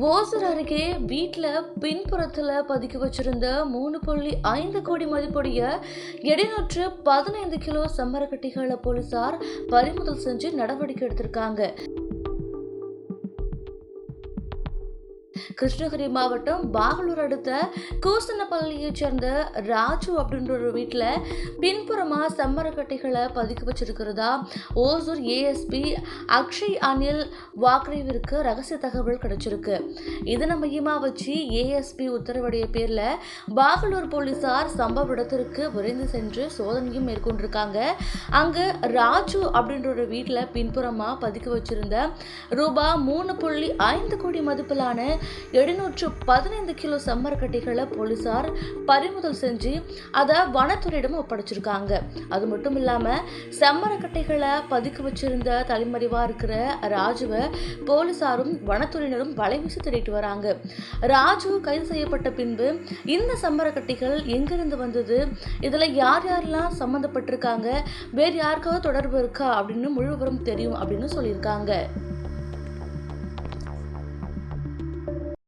ஓசூர் அருகே வீட்டில் பின்புறத்தில் பதுக்கி வச்சிருந்த 3.5 கோடி மதிப்புடைய 715 கிலோ செம்மரக்கட்டிகளை போலீசார் பறிமுதல் செஞ்சு நடவடிக்கை எடுத்திருக்காங்க. கிருஷ்ணகிரி மாவட்டம் பாகலூர் அடுத்த கூசனப்பள்ளியைச் சேர்ந்த ராஜு அப்படின்ற ஒரு வீட்டில் பின்புறமா செம்மரக்கட்டைகளை பதுக்கி வச்சிருக்கிறதா ஓசூர் ஏஎஸ்பி அக்ஷய் அனில் வாக்ரேவிற்கு ரகசிய தகவல் கிடைச்சிருக்கு. இதனை மையமாக வச்சு ஏஎஸ்பி உத்தரவுடைய பேர்ல பாகலூர் போலீசார் சம்பவ இடத்திற்கு விரைந்து சென்று சோதனையும் மேற்கொண்டிருக்காங்க. அங்கு ராஜு அப்படின்ற ஒரு வீட்டில் பின்புறமா பதுக்கி வச்சிருந்த ரூபாய் 3.5 கோடி மதிப்பிலான 715 கிலோ செம்மரக்கட்டைகளை போலீசார் பறிமுதல் செஞ்சு அதை வனத்துறையிடம் ஒப்படைச்சிருக்காங்க. அது மட்டும் இல்லாம செம்மரக்கட்டைகளை பதுக்கி வச்சிருந்த தலைமறைவா இருக்கிற ராஜுவை போலீசாரும் வனத்துறையினரும் வலைவீசி தேடிட்டு வராங்க. ராஜு கைது செய்யப்பட்ட பின்பு இந்த செம்மரக்கட்டைகள் எங்கிருந்து வந்தது, இதுல யார் யாரெல்லாம் சம்பந்தப்பட்டிருக்காங்க, வேறு யாருக்காவது தொடர்பு இருக்கா அப்படின்னு முழு விவரம் தெரியும் அப்படின்னு சொல்லியிருக்காங்க.